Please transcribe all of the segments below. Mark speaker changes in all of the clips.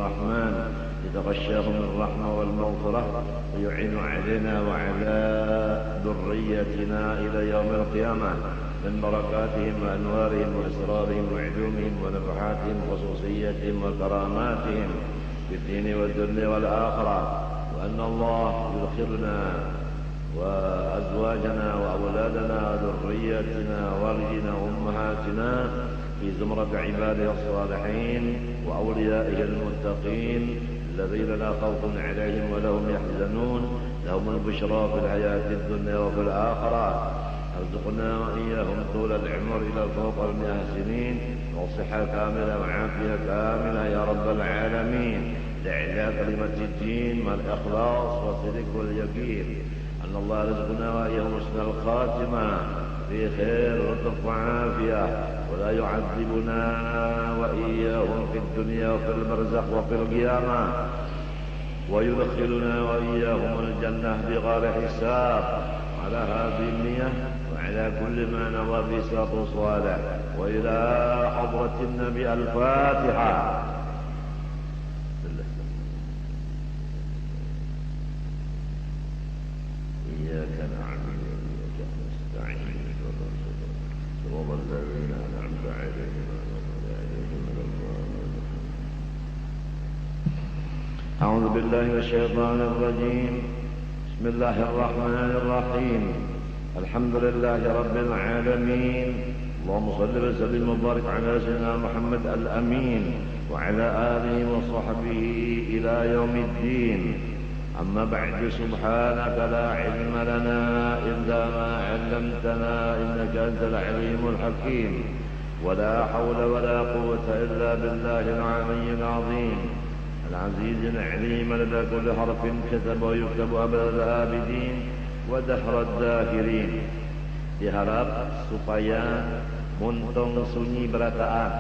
Speaker 1: الرحمن يتغشاهم الرحمة والمغفرة ويعين علينا وعلى ذريتنا إلى يوم القيامة من بركاتهم وأنوارهم وأسرارهم وعلومهم ونفحاتهم وخصوصيتهم وكراماتهم في الدين والدنيا والآخرة، وأن الله يدخلنا وأزواجنا وأولادنا وذريتنا والدنا وأمهاتنا في زمرة عباده الصالحين وأوليائه المتقين الذين لا خوف عليهم ولا هم يحزنون، لهم البشرى في الحياة الدنيا وفي الآخرة. ارزقنا وإياهم طول العمر إلى فوق 100 سنين وصحة كاملة وعافية كاملة يا رب العالمين، لإعلاء كلمة الدين مع الإخلاص والصدق واليقين. أن الله رزقنا وإياهم حسن الخاتمة في خير ولطف وعافية، ولا يعذبنا وإياهم في الدنيا وفي البرزخ وفي القيامة، ويدخلنا وإياهم الجنة بغير حساب. على هذه النية وعلى كل ما نوى في صلاة صالح، وإلى حضرة النبي الفاتحة. إياك نعبد وإياك نستعين صراط الذين أنعمت عليهم أعوذ بالله من الشيطان الرجيم. بسم الله الرحمن الرحيم. الحمد لله رب العالمين. اللهم صل وسلم وبارك على سيدنا محمد الأمين وعلى آله وصحبه إلى يوم الدين. أما بعد، سبحانك لا علم لنا إلا ما علمتنا إنك أنت العليم الحكيم، ولا حول ولا قوة إلا بالله العلي العظيم العزيز العليم لدى كل حرف كتب ويكتب أبد الآبدين ودهر الداهرين. Diharap supaya muntung sunyi berataan,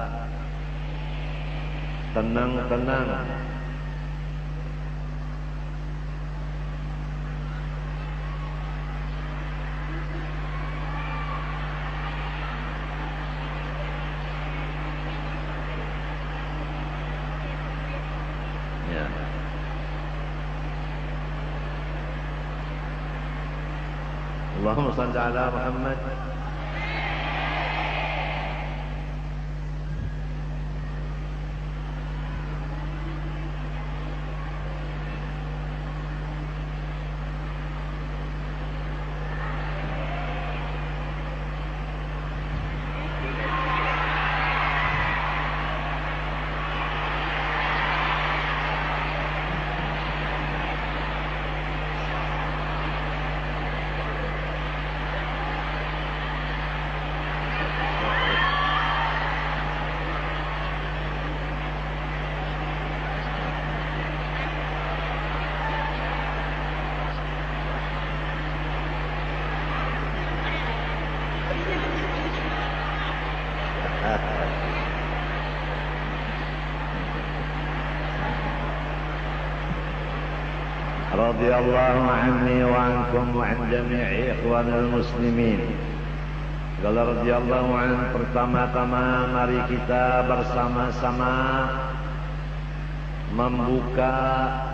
Speaker 1: tenang-tenang, Allahumma salli ala Muhammad. Radhiyallahu anni wa ankum wa an jami'i ikhwanil muslimin. Segala radhiyallahu an, pertama-tama mari kita bersama-sama membuka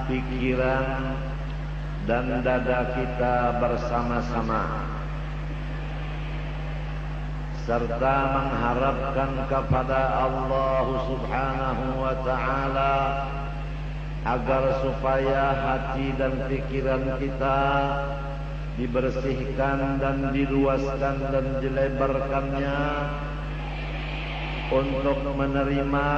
Speaker 1: pikiran dan dada kita bersama-sama, serta mengharapkan kepada Allah Subhanahu wa ta'ala agar supaya hati dan pikiran kita dibersihkan dan diluaskan dan dilebarkannya untuk menerima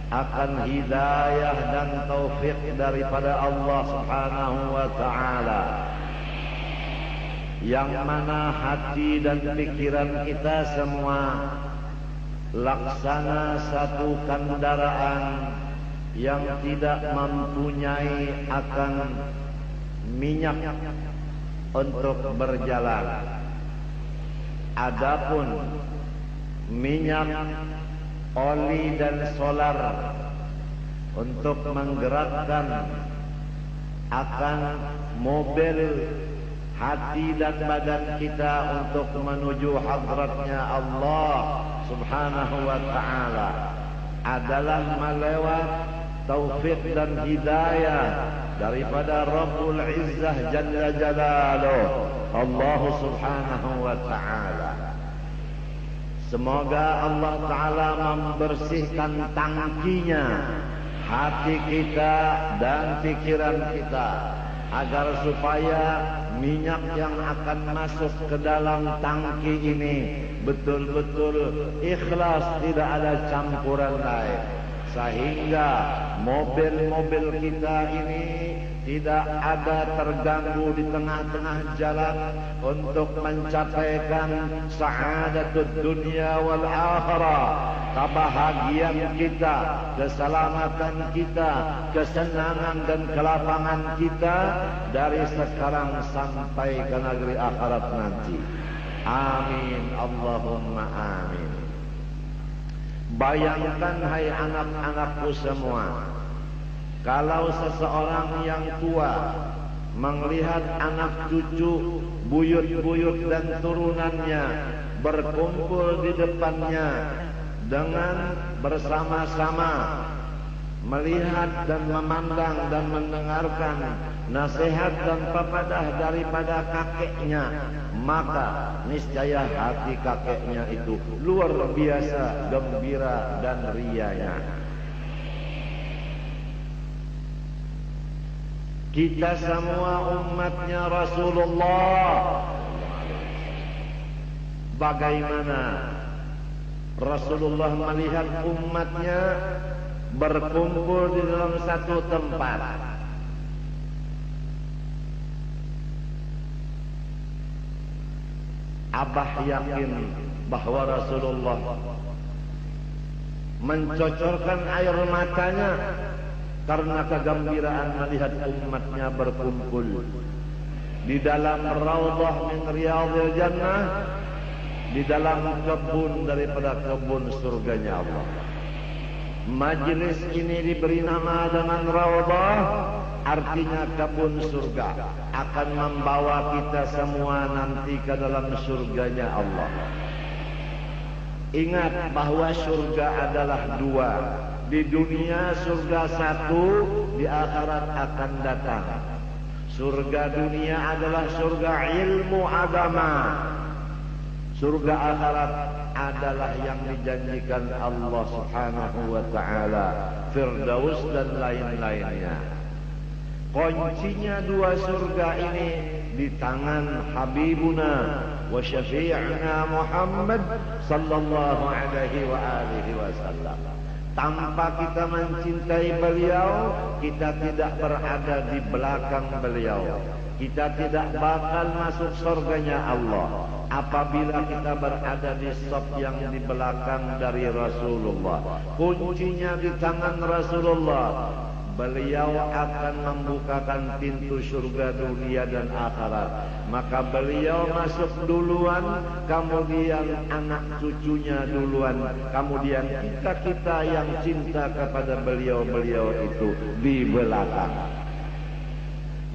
Speaker 1: akan hidayah dan taufik daripada Allah Subhanahu wa ta'ala, yang mana hati dan pikiran kita semua laksana satu kendaraan yang tidak mempunyai akan minyak untuk berjalan. Adapun minyak, oli dan solar untuk menggerakkan akan mobil hati dan badan kita untuk menuju hadratnya Allah Subhanahu wa ta'ala adalah melewat taufik dan hidayah daripada Rabbul Izzah Jalla Jalaluh, Allah Subhanahu wa Ta'ala. Semoga Allah Ta'ala membersihkan tangkinya hati kita dan pikiran kita, agar supaya minyak yang akan masuk ke dalam tangki ini betul-betul ikhlas, tidak ada campuran lain, sehingga mobil-mobil kita ini tidak ada terganggu di tengah-tengah jalan untuk mencapaikan sa'adatud dunia wal akhirah, kebahagiaan kita, keselamatan kita, kesenangan dan kelapangan kita dari sekarang sampai ke negeri akhirat nanti. Amin, Allahumma amin. Bayangkan hai anak-anakku semua, kalau seseorang yang tua melihat anak cucu, buyut-buyut dan turunannya berkumpul di depannya dengan bersama-sama melihat dan memandang dan mendengarkan nasihat dan pepadah daripada kakeknya, maka niscaya hati kakeknya itu luar biasa gembira dan rianya. Kita semua umatnya Rasulullah. Bagaimana Rasulullah melihat umatnya berkumpul di dalam satu tempat? Abah yakin bahwa Rasulullah mencocorkan air matanya karena kegembiraan melihat umatnya berkumpul di dalam raudhah min riyadhil jannah, di dalam kebun daripada kebun surganya Allah. Majlis ini diberi nama dengan raudhah, artinya kebun surga, akan membawa kita semua nanti ke dalam surganya Allah. Ingat bahwa surga adalah dua. Di dunia surga satu, di akhirat akan datang. Surga dunia adalah surga ilmu agama. Surga akhirat adalah yang dijanjikan Allah Subhanahu wa Ta'ala, Firdaus dan lain-lainnya. Kuncinya dua surga ini di tangan Habibuna wa Syafi'na Muhammad sallallahu alaihi wa alihi wasallam. Tanpa kita mencintai beliau, kita tidak berada di belakang beliau. Kita tidak bakal masuk surganya Allah apabila kita berada di saf yang di belakang dari Rasulullah. Kuncinya di tangan Rasulullah. Beliau akan membukakan pintu surga dunia dan akhirat. Maka beliau masuk duluan, kemudian anak cucunya duluan, kemudian kita yang cinta kepada beliau itu di belakang.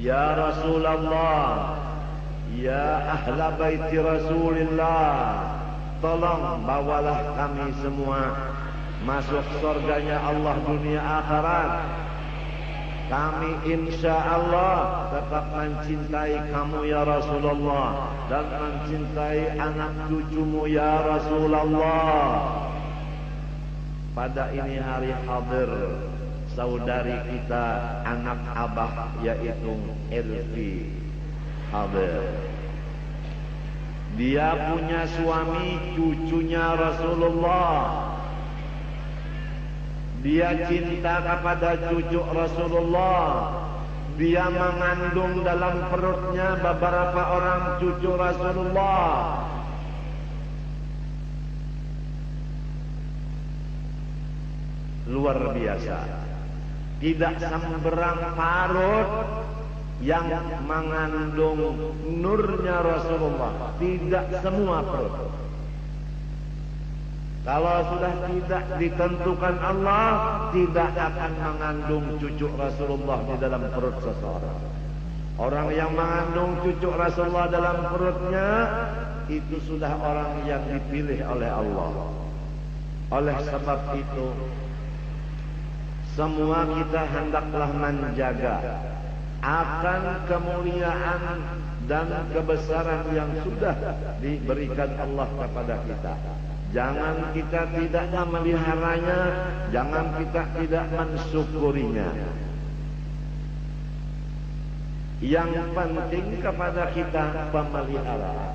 Speaker 1: Ya Rasulullah, ya ahla baiti Rasulillah, tolong bawalah kami semua masuk surganya Allah dunia akhirat. Kami insya Allah tetap mencintai kamu ya Rasulullah, dan mencintai anak cucumu ya Rasulullah. Pada ini hari hadir saudari kita, anak abah, yaitu Elvi hadir. Dia punya suami, cucunya Rasulullah. Dia cinta kepada cucu Rasulullah. Dia mengandung dalam perutnya beberapa orang cucu Rasulullah. Luar biasa. Tidak sembarang parut yang mengandung nurnya Rasulullah. Tidak semua perut. Kalau sudah tidak ditentukan Allah, tidak akan mengandung cucu Rasulullah di dalam perut seseorang. Orang yang mengandung cucu Rasulullah dalam perutnya, itu sudah orang yang dipilih oleh Allah. Oleh sebab itu, semua kita hendaklah menjaga akan kemuliaan dan kebesaran yang sudah diberikan Allah kepada kita. Jangan kita tidak memeliharanya, jangan kita tidak mensyukurinya. Yang penting kepada kita pemeliharaan.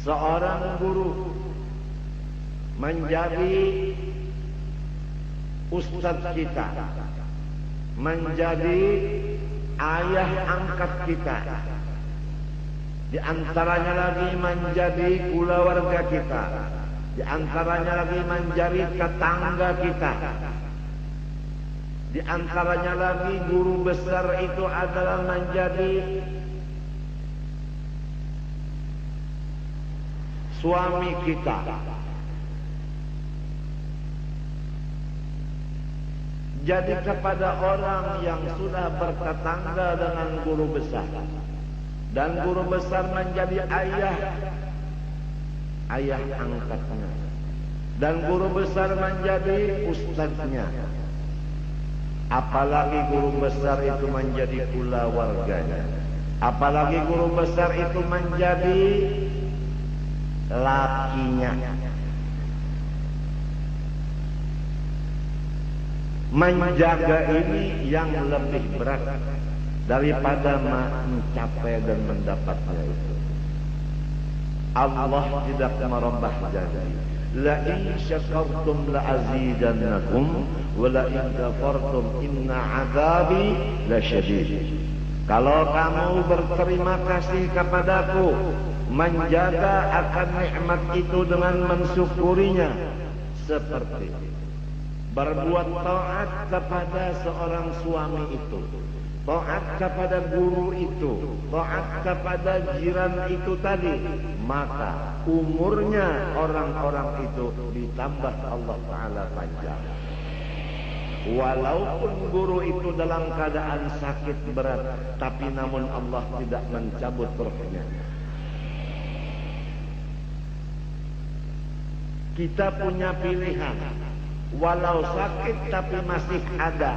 Speaker 1: Seorang guru menjadi ustadz kita, menjadi ayah angkat kita, di antaranya lagi menjadi keluarga kita, di antaranya lagi menjadi tetangga kita, di antaranya lagi guru besar itu adalah menjadi suami kita. Jadi kepada orang yang sudah bertetangga dengan guru besar, dan guru besar menjadi ayah angkatnya, dan guru besar menjadi ustadznya, apalagi guru besar itu menjadi keluarganya, apalagi guru besar itu menjadi lakinya. Menjaga ini yang lebih berat daripada mencapai dan mendapatnya itu. Allah tidak merubah janji. La in syakartum la azidannakum wa la in kafartum inna azabi lasyadid. Kalau kamu berterima kasih kepadaku, menjaga akan nikmat itu dengan mensyukurinya, seperti berbuat taat kepada seorang suami itu, taat kepada guru itu, taat kepada jiran itu tadi, maka umurnya orang-orang itu ditambah Allah Ta'ala panjang. Walaupun guru itu dalam keadaan sakit berat, tapi namun Allah tidak mencabut rohnya. Kita punya pilihan, walau sakit tapi masih ada,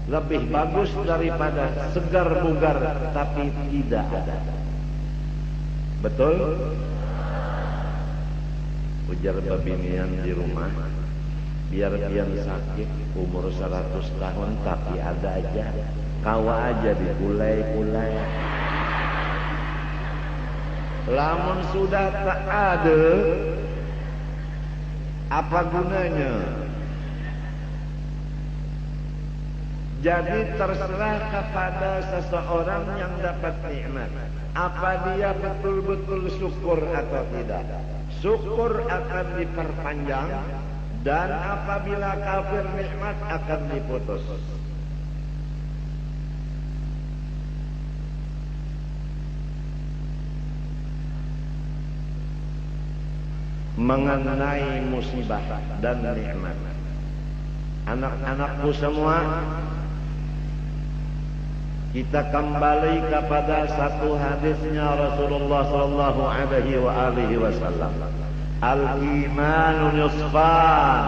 Speaker 1: lebih bagus daripada segar bugar tapi tidak ada. Betul? Ujar babinian di rumah, biar pian sakit umur 100 tahun tapi ada aja, kawa aja digulai-gulai. Lamun sudah tak ada, apa gunanya? Jadi terserah kepada seseorang yang dapat nikmat, apa dia betul-betul syukur atau tidak. Syukur akan diperpanjang, dan apabila kafir nikmat akan diputus. Mengenai musibah dan nikmat, anak-anakku semua, kita kembali kepada satu hadisnya Rasulullah sallallahu alaihi wasallam. Al-imanu nisfan,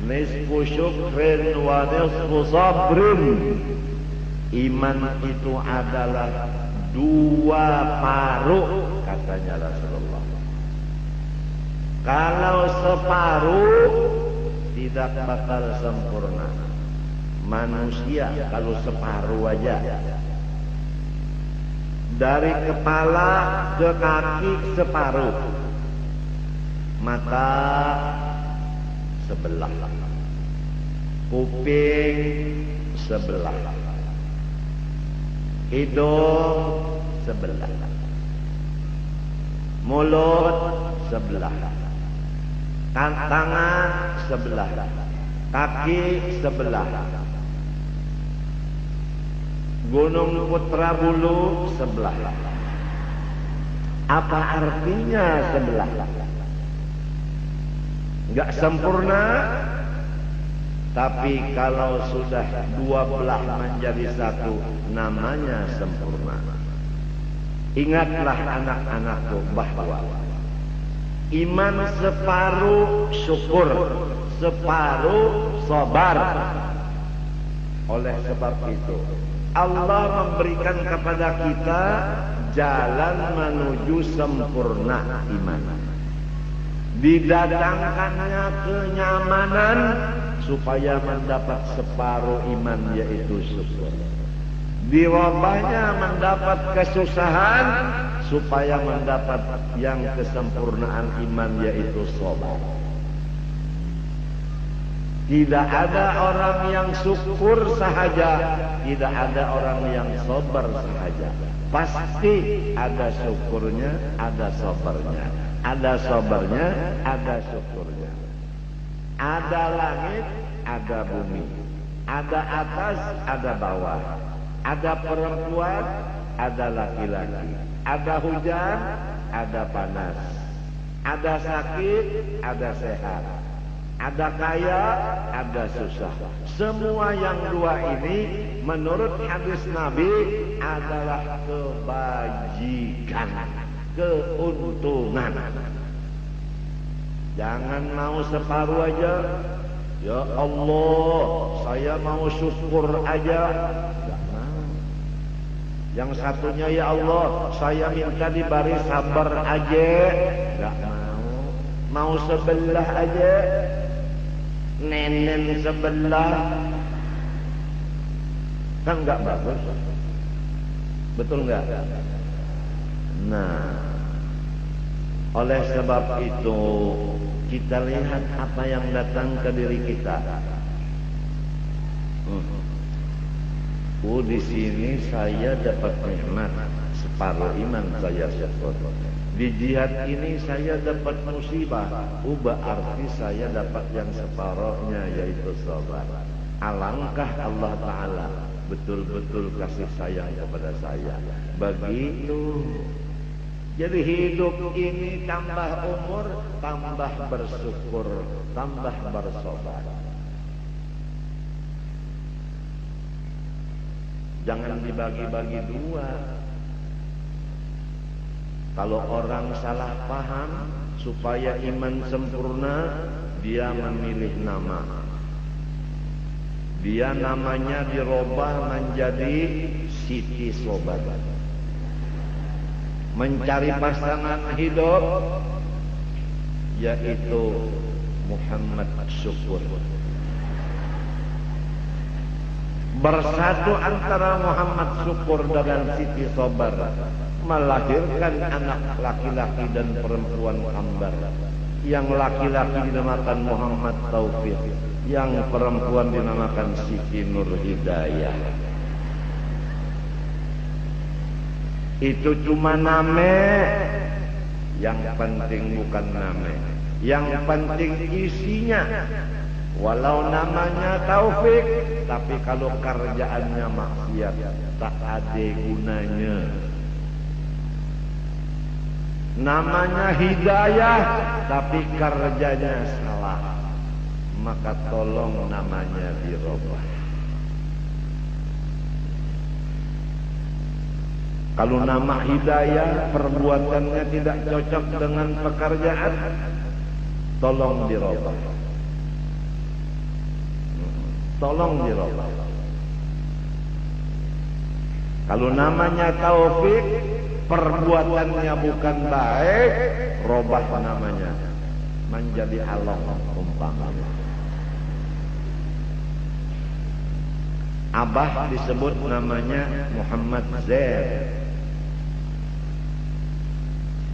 Speaker 1: nisfu syukrin wa nisfu sabrin. Iman itu adalah 2 paruh, katanya Rasulullah. Kalau separuh tidak bakal sempurna. Manusia kalau separuh aja, dari kepala ke kaki separuh, mata sebelah, kuping sebelah, hidung sebelah, mulut sebelah, tangan sebelah, kaki sebelah, Gunung Putra Bulu sebelah. Apa artinya sebelah? Enggak sempurna, tapi kalau sudah 2 belah menjadi 1, namanya sempurna. Ingatlah anak-anakku bahwa Iman separuh syukur, separuh sabar. Oleh sebab itu Allah memberikan kepada kita jalan menuju sempurna iman. Didatangkannya kenyamanan supaya mendapat separuh iman, yaitu syukur. Dirobahnya mendapat kesusahan supaya mendapat yang kesempurnaan iman, yaitu sabar. Tidak ada orang yang syukur sahaja, tidak ada orang yang sabar sahaja. Pasti ada syukurnya, ada sabarnya. Ada sabarnya, ada syukurnya. Ada langit, ada bumi. Ada atas, ada bawah. Ada perempuan, ada laki-laki. Ada hujan, ada panas. Ada sakit, ada sehat. Ada kaya, ada susah. Semua yang dua ini menurut hadis Nabi adalah kebajikan, keuntungan. Jangan mau separuh aja. Ya Allah, saya mau syukur aja. Gak mau. Yang satunya, ya Allah, saya minta diberi sabar aja. Gak mau. Mau sebelah aja. Nenen sebelah. Kan gak bagus. Betul gak? Nah, oleh sebab itu kita lihat apa yang datang ke diri kita. Di sini saya dapat nikmat, separuh iman saya syukur. Di jihad ini saya dapat musibah, berarti saya dapat yang separohnya, yaitu sabar. Alangkah Allah Ta'ala betul-betul kasih sayang kepada saya. Begitu. Jadi hidup ini tambah umur, tambah bersyukur, tambah bersabar. Jangan dibagi-bagi dua. Kalau orang salah paham, supaya iman sempurna, dia memilih nama. Dia namanya dirubah menjadi Siti Sobat. Mencari pasangan hidup, yaitu Muhammad Syukur. Bersatu antara Muhammad Syukur dengan Siti Sobar, melahirkan anak laki-laki dan perempuan kembar. Yang laki-laki dinamakan Muhammad Taufik, yang perempuan dinamakan Siti Nur Hidayah. Itu cuma nama, yang penting bukan nama. Yang penting isinya. Walau namanya Taufik, tapi kalau kerjaannya maksiat, tak ada gunanya. Namanya Hidayah, tapi kerjanya salah, maka tolong namanya dirubah. Kalau nama Hidayah perbuatannya tidak cocok dengan pekerjaan, tolong dirubah. Tolong dirubah. Kalau namanya Taufik, perbuatannya bukan baik, robah namanya menjadi Allah umpamanya. Abah disebut namanya Muhammad Zain.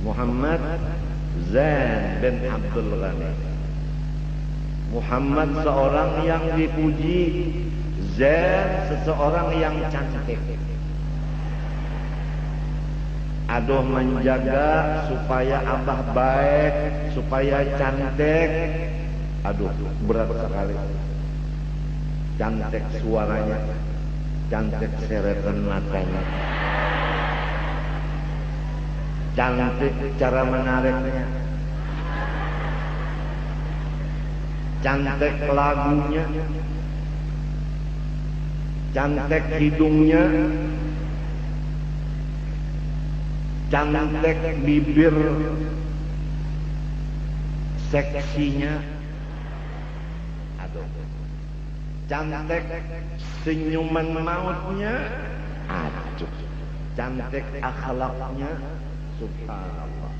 Speaker 1: Muhammad Zain bin Abdul Ghani. Muhammad seorang yang dipuji, Zain seseorang yang cantik. Aduh, menjaga supaya abah baik, supaya cantik. Aduh, berat sekali. Cantik suaranya, cantik seretan matanya, cantik cara menariknya, cantik lagunya, cantik hidungnya, cantik bibir seksinya, aduh, cantik senyuman mautnya, aduh, cantik akhlaknya, subhanallah.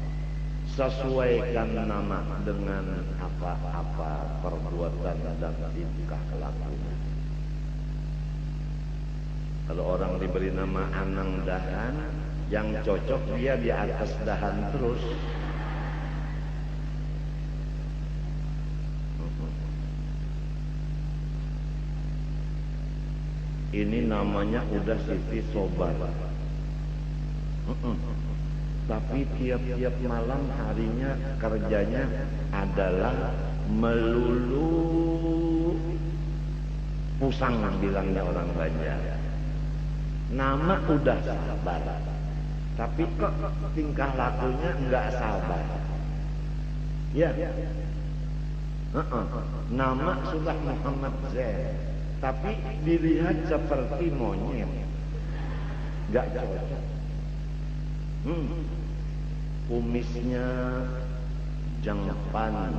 Speaker 1: Sesuaikan nama dengan apa-apa perbuatan dan tingkah lakunya. Kalau orang diberi nama Anang Dahan, yang cocok dia di atas dahan terus. Ini namanya udah Siti Sobar. Tapi tiap-tiap malam harinya kerjanya adalah melulu pusang, bilangnya orang Banjar. Nama udah sabar, tapi kok tingkah lakunya enggak sabar. Ya, nama sudah Muhammad Zain, tapi dilihat seperti monyet, enggak cocok. Kumisnya jangpan,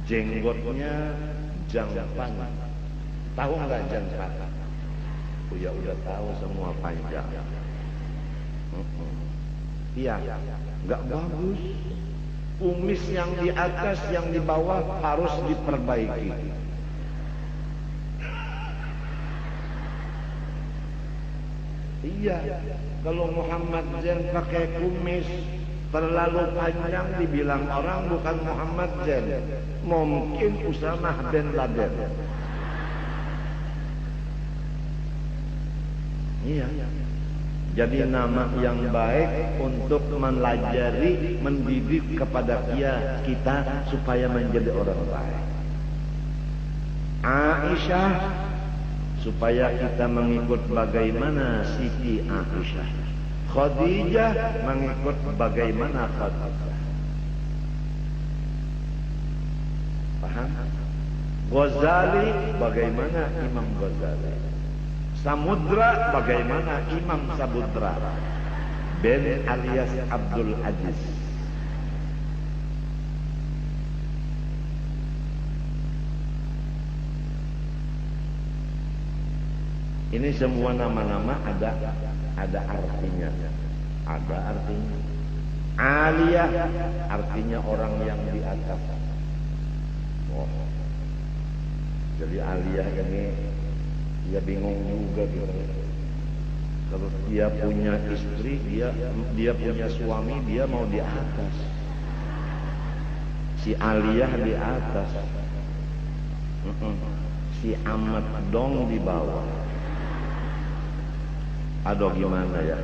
Speaker 1: jenggotnya jangpan. Tahu nggak jangpan? Oh ya udah tahu semua panjang. Iya, nggak bagus. Kumis yang di atas, yang di bawah harus diperbaiki. Iya, kalau Muhammad Zain pakai kumis terlalu panjang dibilang orang bukan Muhammad Zain, mungkin Usamah bin Laden. Iya. Jadi nama yang baik untuk melajari, mendidik kepada kita supaya menjadi orang baik. Aisyah, supaya kita mengikut bagaimana Siti Aisyah. Khadijah, mengikut bagaimana Khadijah. Paham? Ghazali, bagaimana Imam Ghazali. Samudra, bagaimana Imam Samudra bin alias Abdul Aziz. Ini semua nama-nama ada artinya. Ada artinya. Aliyah artinya orang yang di atas. Oh. Jadi aliyah ini dia bingung juga gitu. Kalau dia punya istri, dia punya suami, dia mau di atas. Si aliyah di atas. Si Ahmad dong di bawah. Aduh gimana ya?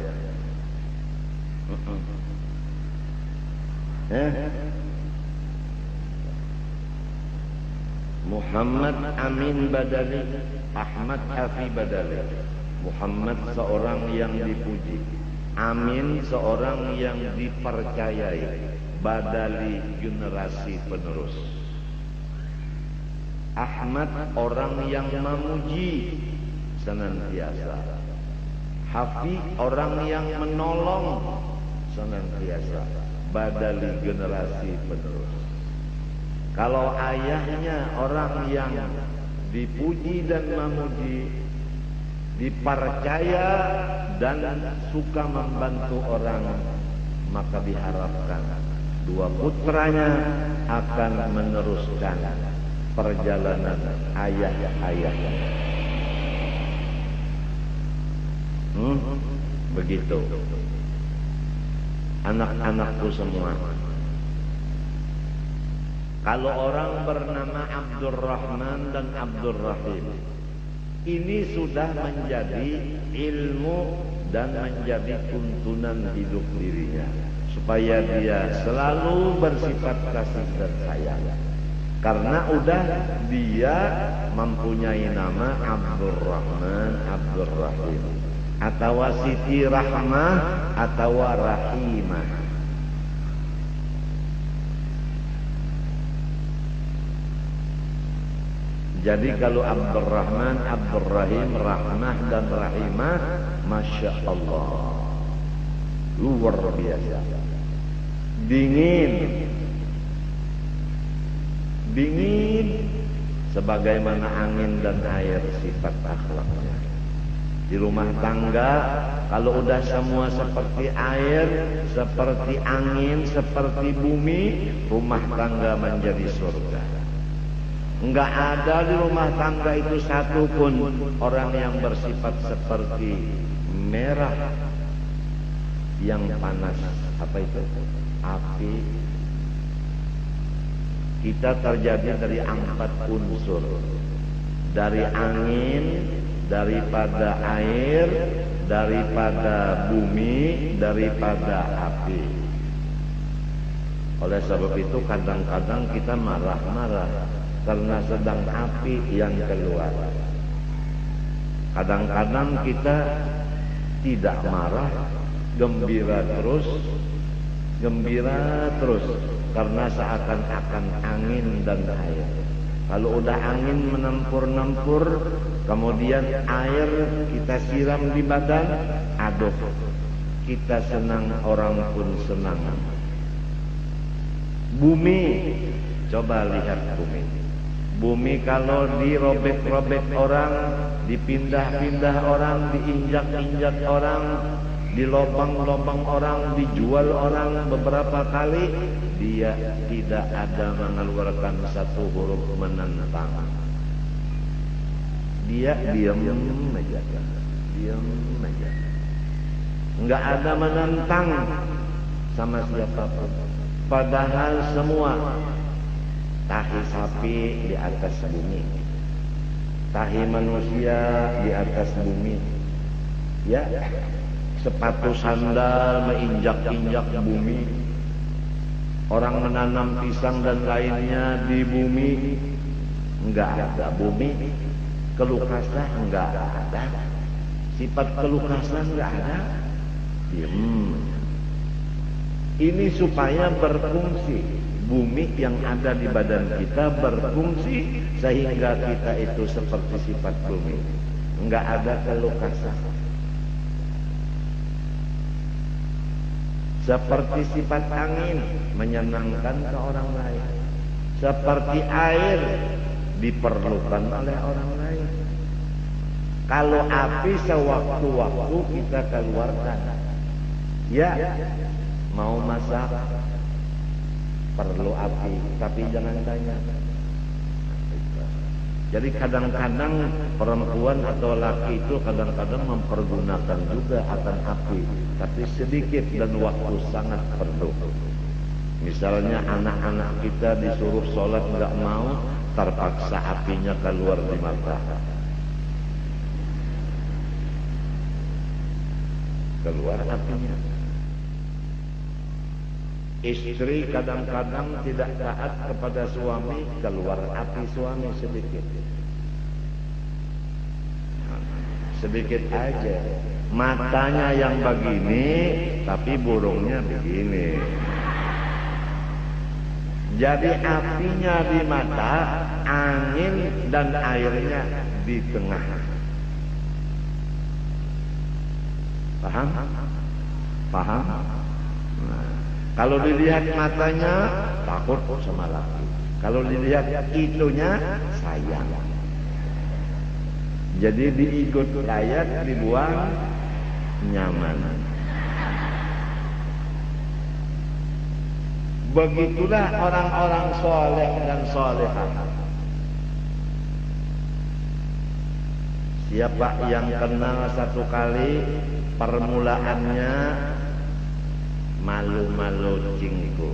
Speaker 1: Muhammad Amin Badali, Ahmad Afi Badali. Muhammad seorang yang dipuji, Amin seorang yang dipercayai, Badali generasi penerus. Ahmad orang yang memuji senantiasa, Hafi orang yang menolong senantiasa, Badali generasi penerus. Kalau ayahnya orang yang dipuji dan memuji, dipercaya dan suka membantu orang, maka diharapkan dua putranya akan meneruskan perjalanan ayah-ayahnya. Begitu. Anak-anakku semua, kalau orang bernama Abdurrahman dan Abdurrahim, ini sudah menjadi ilmu dan menjadi tuntunan hidup dirinya, supaya dia selalu bersifat kasih dan sayang. Karena udah dia mempunyai nama Abdurrahman, Abdurrahim, atau Siti Rahmah, atau Rahimah. Jadi kalau Abdurrahman, Abdurrahim, Rahmah dan Rahimah, Masya Allah, luar biasa. Dingin, dingin sebagaimana angin dan air sifat akhlaknya. Di rumah tangga kalau udah semua seperti air, seperti angin, seperti bumi, rumah tangga menjadi surga. Enggak ada di rumah tangga itu satu pun orang yang bersifat seperti merah yang panas. Apa itu? Api. Kita terjadi dari 4 unsur. Dari angin, daripada air, daripada bumi, daripada api. Oleh sebab itu kadang-kadang kita marah-marah karena sedang api yang keluar. Kadang-kadang kita tidak marah, gembira terus karena seakan-akan angin dan air. Kalau udah angin menempur-nempur, kemudian air kita siram di badan, aduh, kita senang, orang pun senang. Bumi, coba lihat bumi. Bumi kalau dirobek-robek orang, dipindah-pindah orang, diinjak-injak orang, dilobang-lobang orang, dijual orang beberapa kali, dia tidak ada mengeluarkan satu huruf menentang. Dia diam aja, enggak ada menentang sama siapapun. Padahal semua tahi sapi di atas bumi, tahi manusia di atas bumi, ya, sepatu sandal menginjak-injak bumi, orang menanam pisang dan lainnya di bumi, enggak ada bumi. Keluh kesah enggak ada, sifat keluh kesah enggak ada, diam. Ini supaya berfungsi, bumi yang ada di badan kita berfungsi sehingga kita itu seperti sifat bumi, enggak ada keluh kesah. Seperti sifat angin menyenangkan ke orang lain, seperti air diperlukan oleh orang lain. Kalau api sewaktu-waktu kita keluarkan, ya, mau masak perlu api, tapi jangan tanya. Jadi kadang-kadang perempuan atau laki itu kadang-kadang mempergunakan juga akan api, tapi sedikit dan waktu sangat perlu. Misalnya anak-anak kita disuruh sholat nggak mau, terpaksa apinya keluar di mata. Keluar apinya. Istri kadang-kadang tidak taat kepada suami, keluar api suami sedikit. Sedikit aja. Matanya yang begini, tapi burungnya begini. Jadi apinya di mata, angin dan airnya di tengah. Paham? Paham? Nah, kalau dilihat matanya takut sama laki, kalau dilihat itunya sayang. Jadi diikut layat, dibuang nyaman. Begitulah orang-orang soleh dan solehah. Siapa yang kenal satu kali, permulaannya malu-malu cinggu.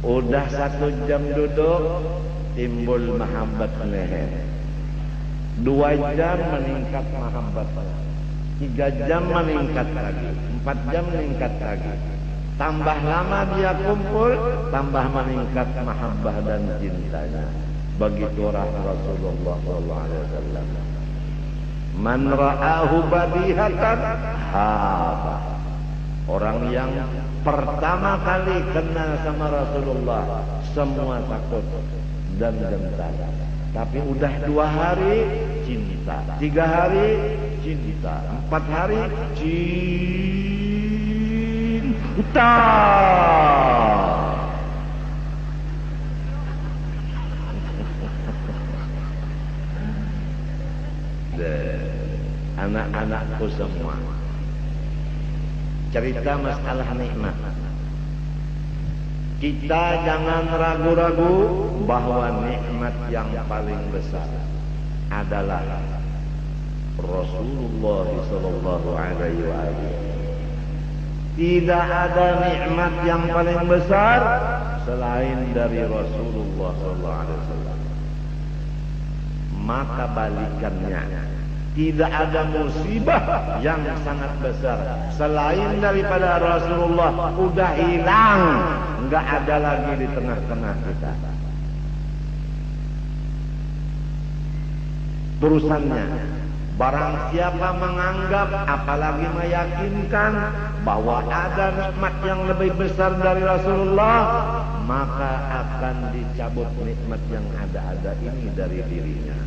Speaker 1: Udah 1 jam duduk, timbul mahabbat leher. 2 jam meningkat mahabbat, 3 jam meningkat lagi, 4 jam meningkat lagi. Tambah lama dia kumpul, tambah meningkat mahabbah dan cintanya. Begitu Rasulullah SAW. Man ra'ahu badihatan haba. Orang yang pertama kali kenal sama Rasulullah, semua takut dan gentar. Tapi udah 2 hari cinta, 3 hari cinta, 4 hari cinta. anak-anakku semua. Cerita masalah nikmat. Kita jangan ragu-ragu bahwa nikmat yang paling besar adalah Rasulullah sallallahu alaihi wasallam. Tidak ada nikmat yang paling besar selain dari Rasulullah sallallahu alaihi wasallam. Maka balikannya, tidak ada musibah yang sangat besar selain daripada Rasulullah. Udah hilang, nggak ada lagi di tengah-tengah kita. Terusannya, barang siapa menganggap apalagi meyakinkan bahwa ada nikmat yang lebih besar dari Rasulullah, maka akan dicabut nikmat yang ada-ada ini dari dirinya.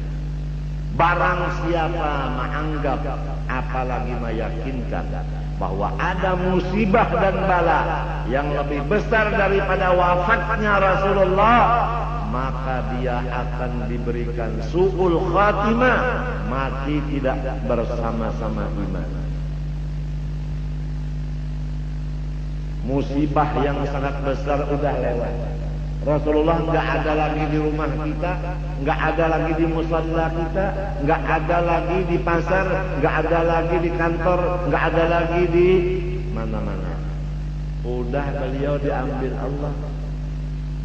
Speaker 1: Barang siapa menganggap apalagi meyakinkan bahwa ada musibah dan bala yang lebih besar daripada wafatnya Rasulullah, maka dia akan diberikan su'ul khatimah, mati tidak bersama-sama iman. Musibah yang sangat besar udah lewat. Rasulullah nggak ada lagi di rumah kita, nggak ada lagi di musalla kita, nggak ada lagi di pasar, nggak ada lagi di kantor, nggak ada lagi di mana-mana. Udah beliau diambil Allah.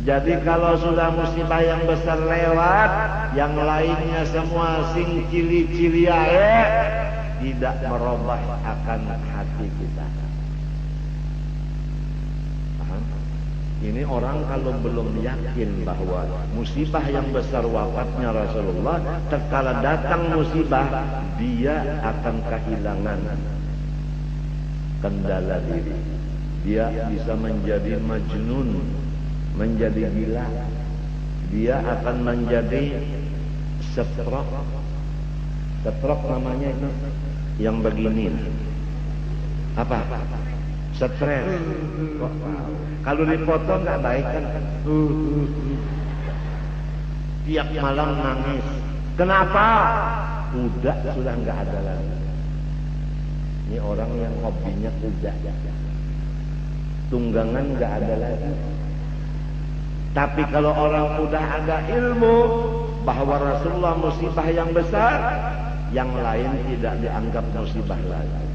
Speaker 1: Jadi kalau sudah musibah yang besar lewat, yang lainnya semua sing cili-cili ae tidak merubah akan hati kita. Ini orang kalau belum yakin bahwa musibah yang besar wafatnya Rasulullah, tatkala datang musibah, dia akan kehilangan kendala diri. Dia bisa menjadi majnun, menjadi gila. Dia akan menjadi stroke. Stroke namanya itu yang begini. Apa? Stres. Kalau dipotong nggak baik kan? Tiap malam nangis. Kenapa? Sudah nggak ada lagi. Ini orang yang hobinya kuda. Tunggangan nggak ada lagi. Tapi kalau orang udah ada ilmu bahwa Rasulullah musibah yang besar, yang lain tidak dianggap musibah lagi.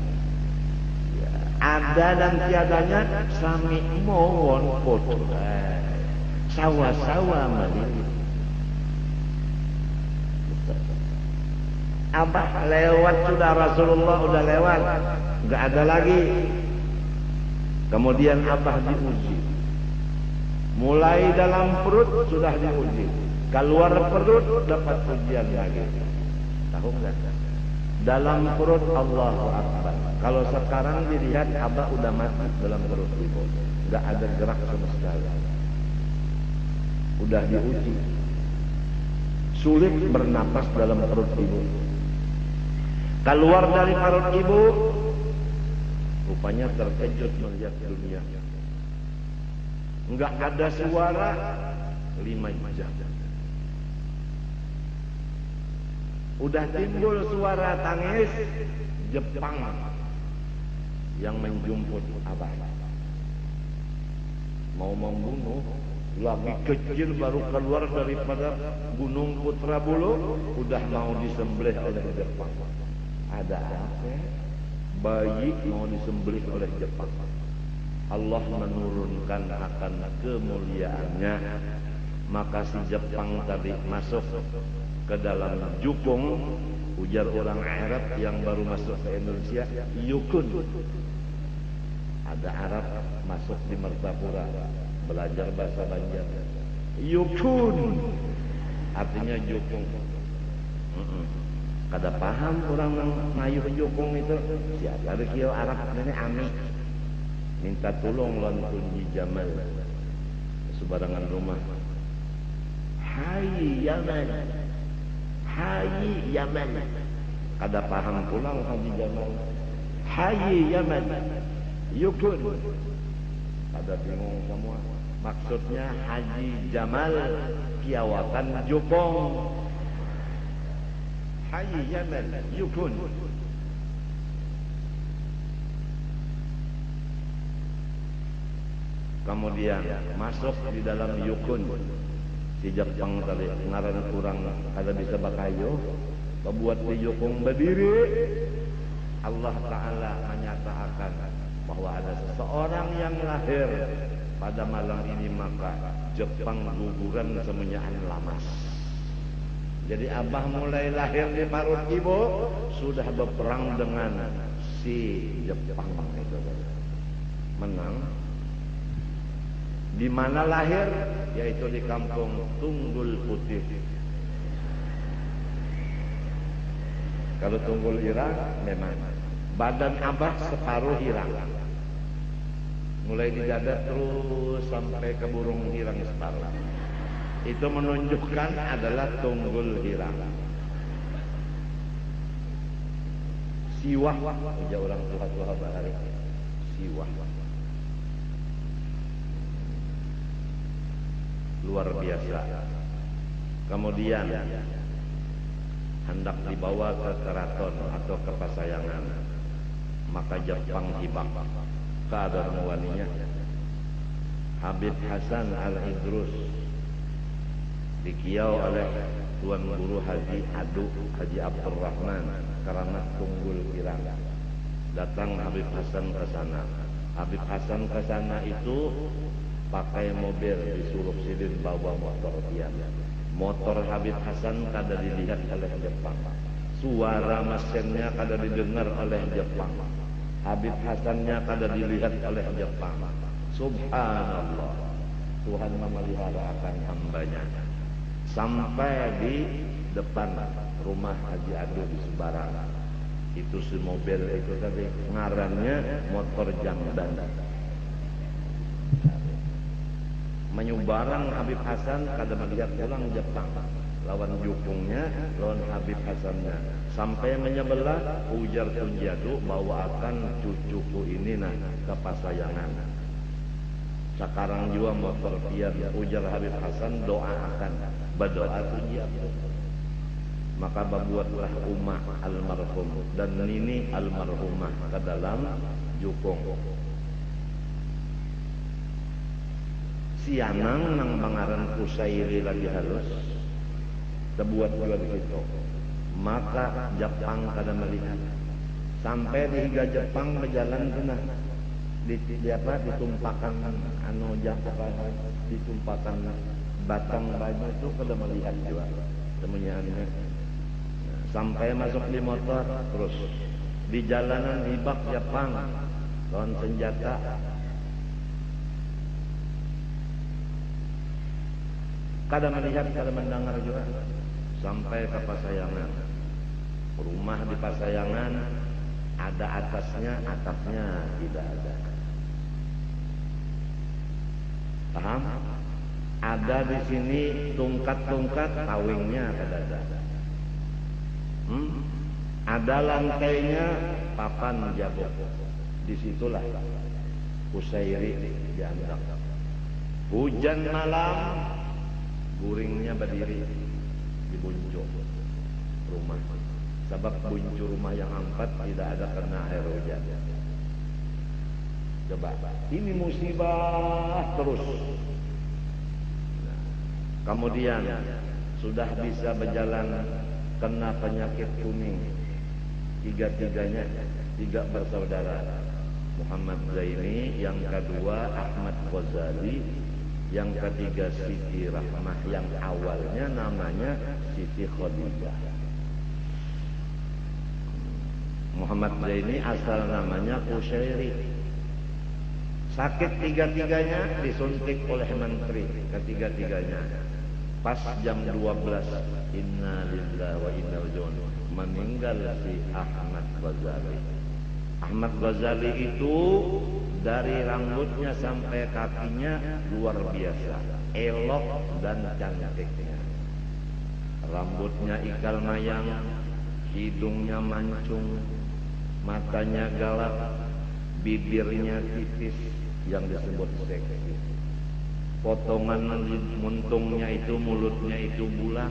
Speaker 1: Ada dan tiadanya sami mawon podo. Sawa-sawa mali. Abah lewat sudah, Rasulullah udah lewat, nggak ada lagi. Kemudian abah diuji. Mulai dalam perut sudah diuji, keluar perut dapat ujian lagi. Tahu nggak? Dalam perut Allahu Akbar. Kalau sekarang dilihat abah udah mati dalam perut ibu, nggak ada gerak sama sekali. Udah diuji, sulit bernapas dalam perut ibu. Keluar dari perut ibu, rupanya terkejut melihat dunia. Nggak ada suara 5 jam. Udah timbul suara tangis Jepang yang menjemput abah. Mau membunuh, lagi kecil baru keluar daripada Gunung Putra Bulu, udah mau disembelih oleh Jepang. Ada apa? Bayi mau disembelih oleh Jepang. Allah menurunkan akan kemuliaannya, maka si Jepang tadi masuk ke dalam jukung. Ujar orang Arab yang baru masuk ke Indonesia, yukun. Ada Arab masuk di Mertapura belajar bahasa Banjar. Yukun artinya jukung. Kada paham orang ngayu jukung itu. Siapa ada kieu Arab ini ami. Minta tolong lawan Kunji Jamal sebarangan rumah. Hai Yaman, hai Yaman. Kada paham pulang Haji Jamal. Hai Yaman, yukun. Kada bingung semua. Maksudnya Haji Jamal kiawakan jukung. Hai Yaman, yukun. Kemudian masuk di dalam yukun si Jepang tadi ngaran kurang kada bisa bakayo buat di yukung berdiri. Allah Ta'ala menyatakan bahwa ada seseorang yang lahir pada malam ini, maka Jepang guguran semuanya lamas. Jadi abah mulai lahir di parut ibu sudah berperang dengan si Jepang itu. Menang. Di mana lahir? Yaitu di kampung Tunggul Putih. Kalau Tunggul Irang memang badan abah separuh hilang. Mulai di dada terus sampai ke burung hirang separuh. Itu menunjukkan adalah Tunggul Hirang. Siwah, aja orang tua-tua bahari. Siwah. Luar biasa. Kemudian hendak dibawa ke keraton atau ke pasayangan, maka Jepang hibak keadaan waninya. Habib Hasan Al-Idrus dikiau oleh Tuan Guru Haji Adu Haji Abdurrahman karena Tunggul Irang. Datang Habib Hasan ke sana. Habib Hasan ke sana itu pakai mobil, disuruh silin bawa motor dia. Motor Habib Hasan kada dilihat oleh Jepang. Suara mesinnya kada didengar oleh Jepang. Habib Hasannya kada dilihat oleh Jepang. Subhanallah. Tuhan memelihara akan hambanya. Sampai di depan rumah Haji Adu di Sebarang. Itu si mobil itu tadi ngarannya motor Jamban. Menyubarang Habib Hasan kada melihat pulang Jepang. Lawan jukungnya, lawan Habib Hasannya. Sampai menyebelah ujar Tunjadu bawakan cucuku ini nah ke pasayangan. Sekarang juga motor pian ujar Habib Hasan doakan berdoa Tunjadu. Maka babuatlah Umah almarhum dan Nini almarhumah ke dalam jukung. Sianang nang bangaran Kusairi lagi halus terbuat juga begitu. Maka Jepang kada melihat sampai di higa Jepang berjalan kena ditumpakan anu Jepang ditumpakan batang baju itu kada melihat juga temuannya. Sampai masuk di motor terus di jalanan hibak Jepang lawan senjata. Kada melihat, kada mendengar juga. Sampai ke pasayangan. Rumah di pasayangan ada atasnya, atapnya tidak ada. Paham? Ada di sini tungkat-tungkat, tawingnya kada ada. Ada lantainya, papan jabok. Disitulah Kusairi diandak. Hujan malam, guringnya berdiri di buncuk rumah. Sebab buncuk rumah yang empat tidak ada kena air hujan. Coba, ini musibah terus. Nah, kemudian sudah bisa berjalan kena penyakit kuning. Tiga-tiganya, tiga bersaudara. Muhammad Zaini, yang kedua Ahmad Ghazali, yang ketiga Siti Rahmah, yang awalnya namanya Siti Khadijah. Muhammad Zaini asal namanya Kusairi. Sakit tiga-tiganya, disuntik oleh menteri ketiga-tiganya. Pas jam 12, inna lillahi wa inna ilaihi raji'un, meninggal si Ahmad Ghazali. Ahmad Ghazali itu dari rambutnya sampai kakinya luar biasa, elok dan cantiknya. Rambutnya ikal mayang, hidungnya mancung, matanya galak, bibirnya tipis yang disebut seksi. Potongan muntungnya itu, mulutnya itu bulat.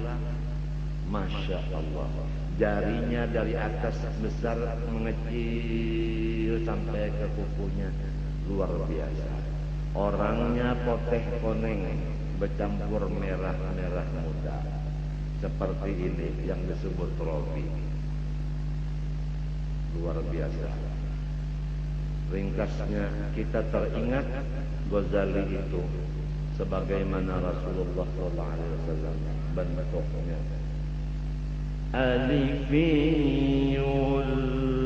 Speaker 1: Masya Allah. Jarinya dari atas besar mengecil sampai ke kukunya, luar biasa. Orangnya poteh koneng, bercampur merah-merah muda. Seperti ini yang disebut trofi. Luar biasa. Ringkasnya kita teringat Ghazali itu sebagaimana Rasulullah SAW bentuknya. Alifiyul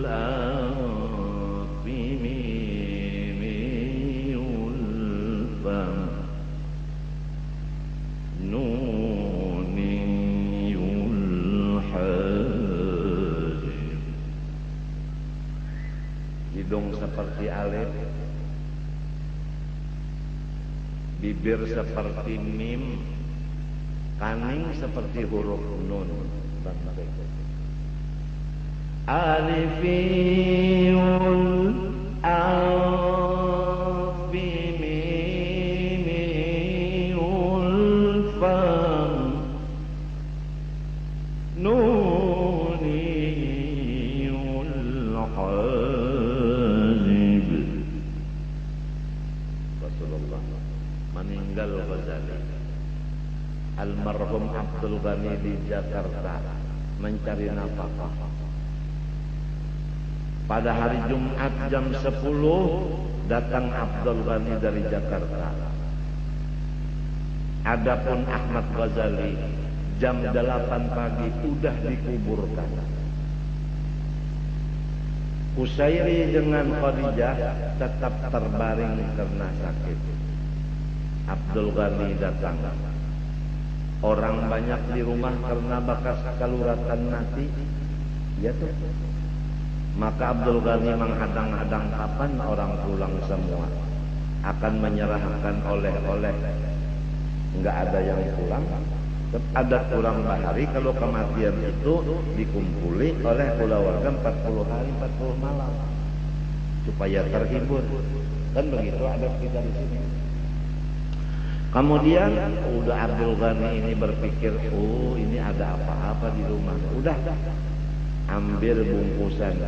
Speaker 1: afimiyul fam nuniyul hajim. Hidung seperti alif, bibir seperti mim, kaning seperti huruf nun. Alifiyul afimiyul fam nuniyul hajib. Rasulullah meninggal Ghazali. Almarhum Abdul Ghani di Jakarta mencari nafkah. Pada hari Jumat jam 10 datang Abdul Ghani dari Jakarta. Adapun Ahmad Ghazali jam 8 pagi sudah dikuburkan. Kusairi dengan Khadijah tetap terbaring karena sakit. Abdul Ghani datang. Orang banyak di rumah karena bekas kaluratan nasi. Ya tuh. Maka Abdul Ghani menghadang-hadang kapan orang pulang semua. Akan menyerahkan oleh-oleh. Enggak ada yang pulang. Ada kurang bahari kalau kematian itu dikumpuli oleh keluarga 40 hari 40 malam. Supaya terhibur. Kan begitu ada kita di sini. Kemudian udah Abdul Ghani ini berpikir, oh ini ada apa-apa di rumah. Udah ambil bungkusan,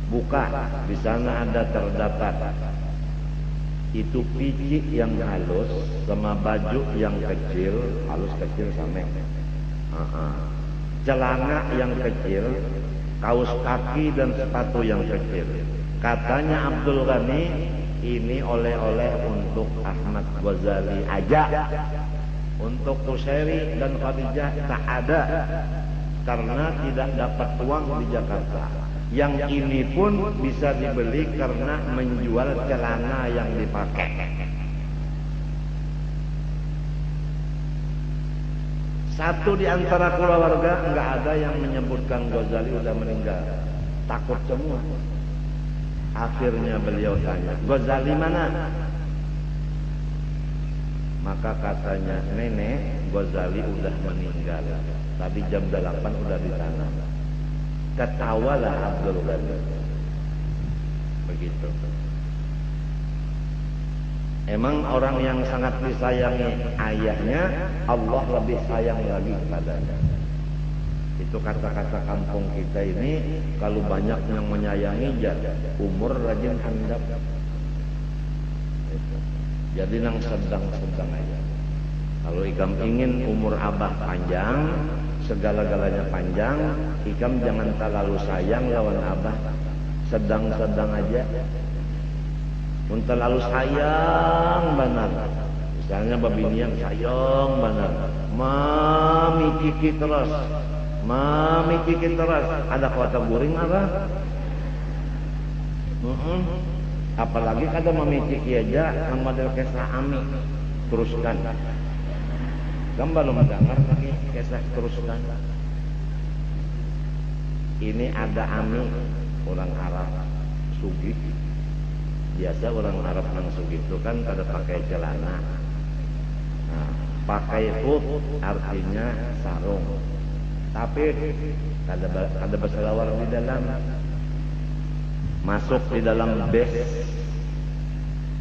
Speaker 1: buka, di sana ada terdapat itu picik yang halus sama baju yang kecil, halus kecil sama celana yang kecil, kaos kaki dan sepatu yang kecil. Katanya Abdul Ghani, ini oleh-oleh untuk Ahmad Ghazali aja. Untuk Kusairi dan Khadijah tak ada karena tidak dapat uang di Jakarta. Yang ini pun bisa dibeli karena menjual celana yang dipakai. Satu di antara keluarga enggak ada yang menyebutkan Ghazali sudah meninggal. Takut semua. Akhirnya beliau tanya, Ghazali mana? Maka katanya, nenek, Ghazali udah meninggal. Tadi jam 8 udah di sana. Ketawalah Abdul Ghani. Begitu. Emang orang yang sangat disayangi ayahnya, Allah lebih sayang lagi kepadanya. Itu kata-kata kampung kita ini, kalau banyak yang menyayangi, umur rajin handap. Jadi nang sedang-sedang aja. Kalau ikam ingin umur abah panjang, segala-galanya panjang, ikam jangan terlalu sayang lawan abah. Sedang-sedang aja. Mun terlalu sayang benar. Misalnya babini yang sayang benar. Mami kiki terus. Mami kiki terus. Ada kuota guring apa? Apalagi kada mami kiki aja yang model kisah Ami. Teruskan. Kamu belum mendengar lagi kisah teruskan. Ini ada Ami, orang Arab sugih. Biasa orang Arab yang sugih itu kan kada pakai celana. Nah, pakai hub artinya sarung. Tapi ada berselawar di dalam, masuk di dalam bes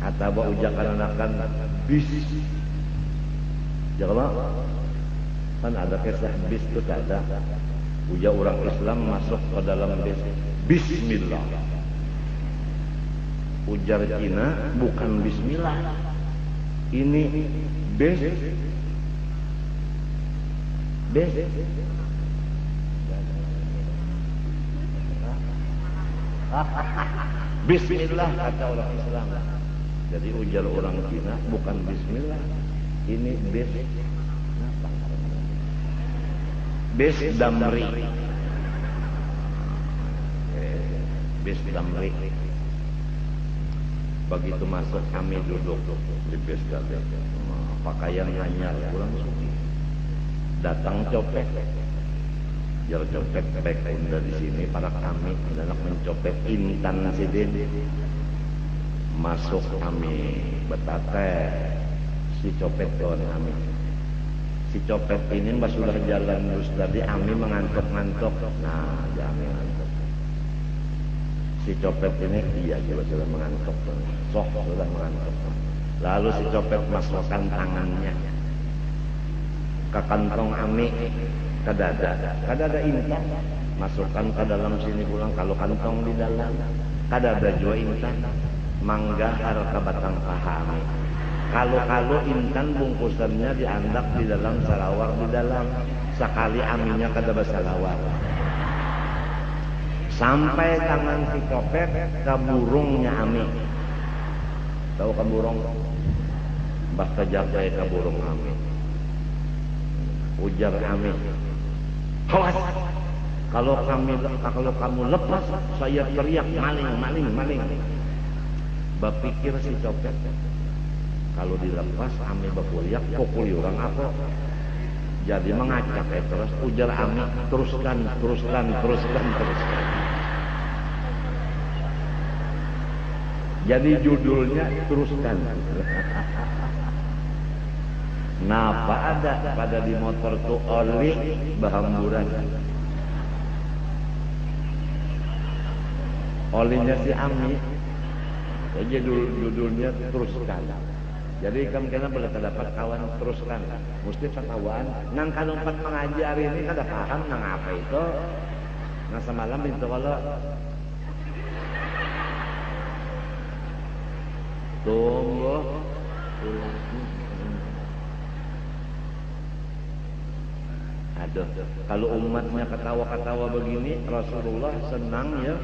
Speaker 1: atau ujakan anakan bis. Jangan kan ada kisah bis itu ada. Uja orang Islam masuk ke dalam bes. Bismillah. Ujar Cina bukan Bismillah. Ini bis Bismillah kata orang Islam. Jadi ujar orang Cina bukan Bismillah, ini bis damri. Bis damri. Begitu masuk kami duduk di bis tadi, pakaian hanyar kurang suci. Datang copet, jar copet baik dari sini para kami hendak mencopet Intan Sidin. Masuk kami betate si copet kawan kami. Si copet ini mbak sudah jalan terus tadi kami mengantuk-ngantuk. Nah, kami ngantuk. Si copet ini iya sudah mengantuk. Soh sudah mengantuk. Lalu si copet masukkan tangannya ke kantong ami ke dada Intan, masukkan ke dalam sini pulang. Kalau kantong di dalam ke dada jua Intan, manggahar ke batang paha ami. Kalau Intan bungkusannya diandak di dalam salawar di dalam, sekali aminya ke dada salawar. Sampai tangan si copet ke burungnya ami. Tahu ke burung? Mbah kejagai ke burung ami. Ujar kami, awas, kalau kamu lepas, saya teriak maling. Bapikir si copet, kalau dilepas kami berkuliah, pukuli orang apa? Jadi mengacak terus. Ujar kami, teruskan. Jadi judulnya teruskan. Napa ada pada di motor tuh oli bahamburan. Olinya si Ami. Jadi judulnya teruskan. Jadi kamu kena boleh dapat kawan teruskan. Mesti kawan. Nang kanumpat mengaji hari ini kada paham nang apa itu. Nang semalam itu kalau tunggu. Aduh, kalau umatnya ketawa-ketawa begini, Rasulullah senang ya.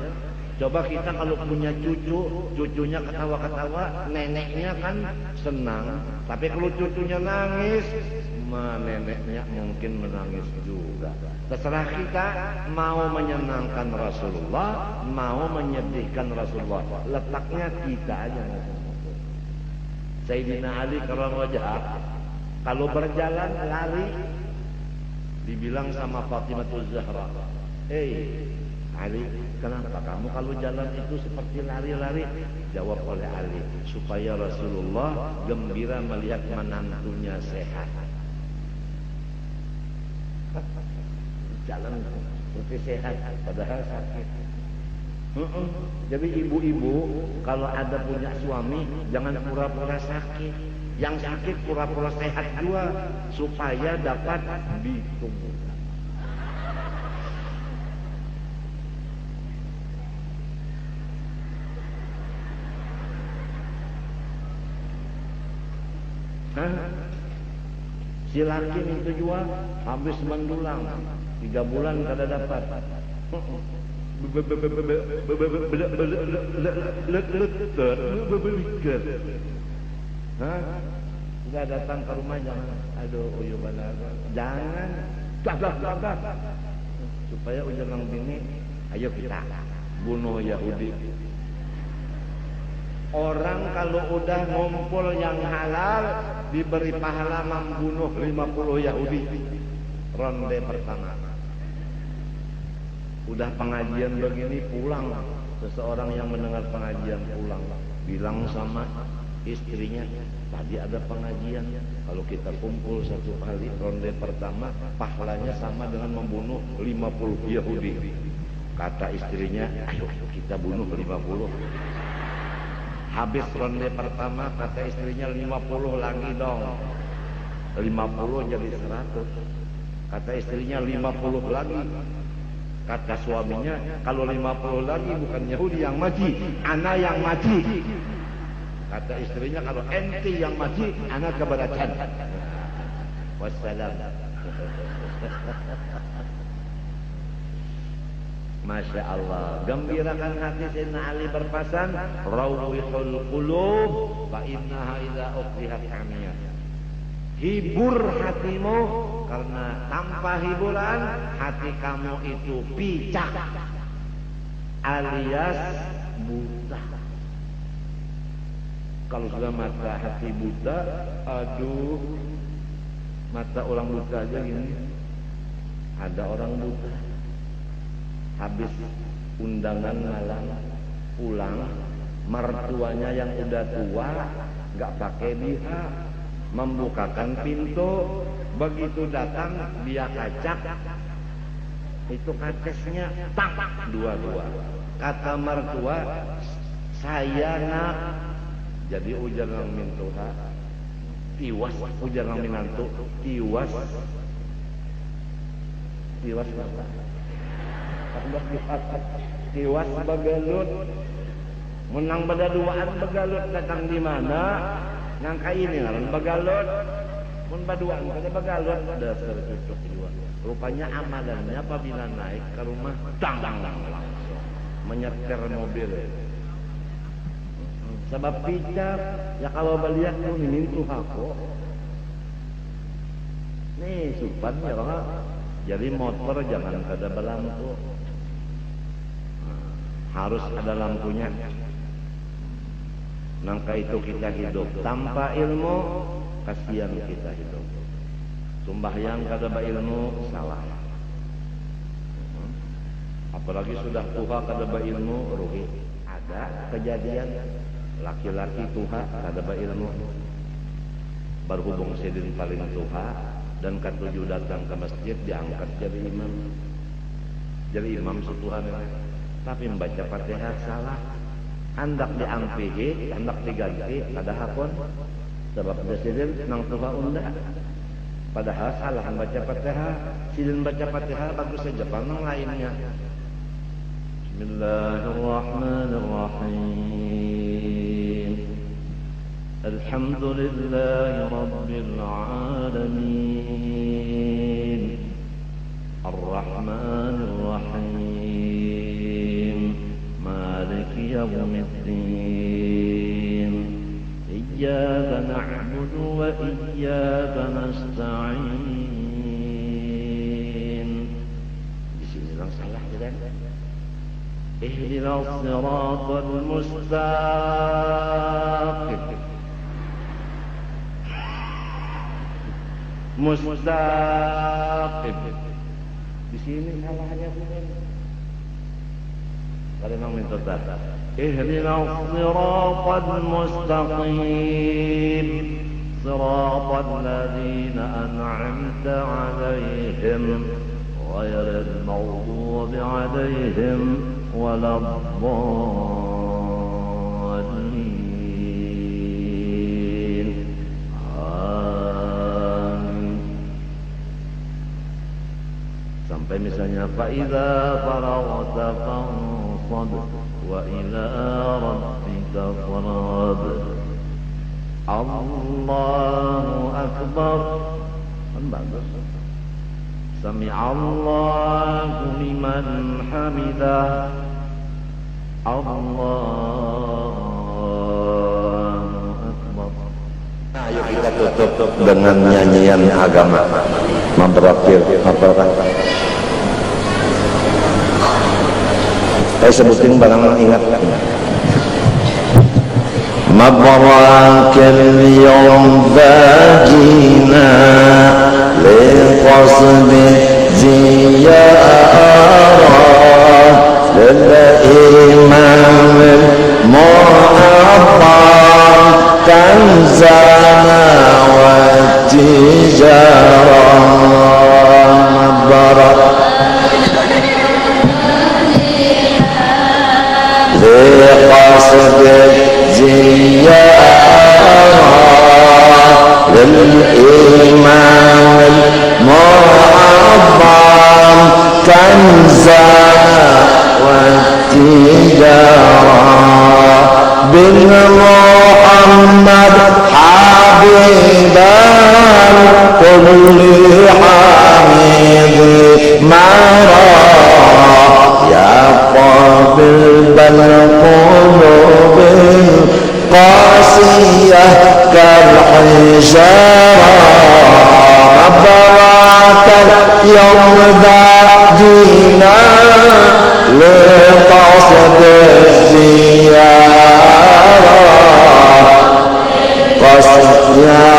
Speaker 1: Coba kita kalau punya cucunya ketawa-ketawa, neneknya kan senang. Tapi kalau cucunya nangis, neneknya mungkin menangis juga. Terserah kita mau menyenangkan Rasulullah, mau menyedihkan Rasulullah. Letaknya kita aja. Sayyidina Ali karena wajah, kalau berjalan lari, dibilang sama Fatimah Zahra, Ali, kenapa kamu kalau jalan itu seperti lari-lari? Jawab oleh Ali, supaya Rasulullah gembira melihat menantunya sehat. Jalan seperti sehat, padahal sakit. Jadi ibu-ibu kalau ada punya suami jangan pura-pura sakit. Yang sakit pura-pura sehat juga supaya dapat ditumbuhkan. Si laki itu juga habis mendulang 3 bulan kada dapat. Sudah datang ke rumah jangan, aduh uyu benar, jangan, gagah, supaya ujung bini, ayo kita bunuh Yahudi. Orang kalau udah ngumpul yang halal diberi pahala membunuh 50 Yahudi. Ronde pertama. Udah pengajian begini pulang, seseorang yang mendengar pengajian pulang bilang sama istrinya, tadi ada pengajian, kalau kita kumpul satu kali ronde pertama pahalanya sama dengan membunuh 50 Yahudi. Kata istrinya, ayo kita bunuh 50. Habis ronde pertama kata istrinya 50 lagi dong, 50 jadi 100. Kata istrinya 50 lagi. Kata suaminya, kalau 50 lagi bukan Yahudi yang mati, ana yang mati. Kata istrinya, kalau ente yang mati, anak keberatan. Wassalam. Masya Allah, gembirakan hati Sayyidina Ali berpesan, rawihul qulub fa innaha idza uqrihat amiyah. Hibur hatimu, karena tanpa hiburan hati kamu itu picak alias buta. Kalau sudah mata hati buta, aduh, mata orang buta aja gini. Ada orang buta habis undangan malam pulang, mertuanya yang udah tua nggak pakai BH, membukakan pintu, begitu datang dia kacak, itu kacesnya tak dua-dua. Kata mertua, saya nak, jadi ujar nang mintuha, tiwas ujar nang minantu, tiwas apa? Tiwas bagalut, menang badaduaan bagalut datang di mana? Nangka ini ngaran bagalut, mun baduaan pada bagalut dasar cucuk jiwa. Rupanya amalannya apabila naik ke rumah tang langsung menyetir mobil. Sebab picak ya kalau beliak tuh mintu hako. Nih supan ya orang. Jadi motor jangan ada lampu, harus ada lampunya. Nangka itu kita hidup tanpa ilmu, kasihan kita hidup. Sembahyang kada ilmu salah. Apalagi sudah tua kada ilmu rugi. Ada kejadian laki-laki tua kada ilmu, berhubung sidin paling tua dan ketujuh datang ke masjid diangkat jadi imam setuhan, tapi membaca Fatihah salah, hendak diampihi, hendak diganti kada hakon sebab presiden nang tua unda, padahal salah membaca Fatihah. Sidin baca Fatihah bagus saja panang lainnya. Bismillahirrahmanirrahim. Alhamdulillahi Rabbil Alamin, Ar-Rahmanir Rahim, Maliki Yawmiddin, Iyyaka na'budu wa iyyaka nasta'in. Di sini lang salah kan? Ihdinas siratal mustaqim. Mustaqim. Di sini salahnya bukan. Kalau memang minta data. Ihdinas siratal mustaqim. Siratal ladzina an'amta 'alaihim ghairil maghdubi 'alaihim waladdallin. Sampai misalnya fa'idza faraghta fansab wa ila rabbika farghab. Allahu akbar. Kan bagus. Sami'allahu liman hamidah. Allahu akbar. Ayo kita tutup dengan nyanyian agama. Memperaktir apa? Saya sebutin barang ingat. Mabrakal yawm bagina liqasd ziyarah lil imam al-mu'azzam kanzana wa tijarah. Mabrakal لقصد زيارة للإمام المعظم كنزنا والتجارة بالمحمد
Speaker 2: كل حميد مرى يا قابل القلوب القاسية كالحجارة مبارك اليوم ذا جينا لقصد الزيارة قصد يا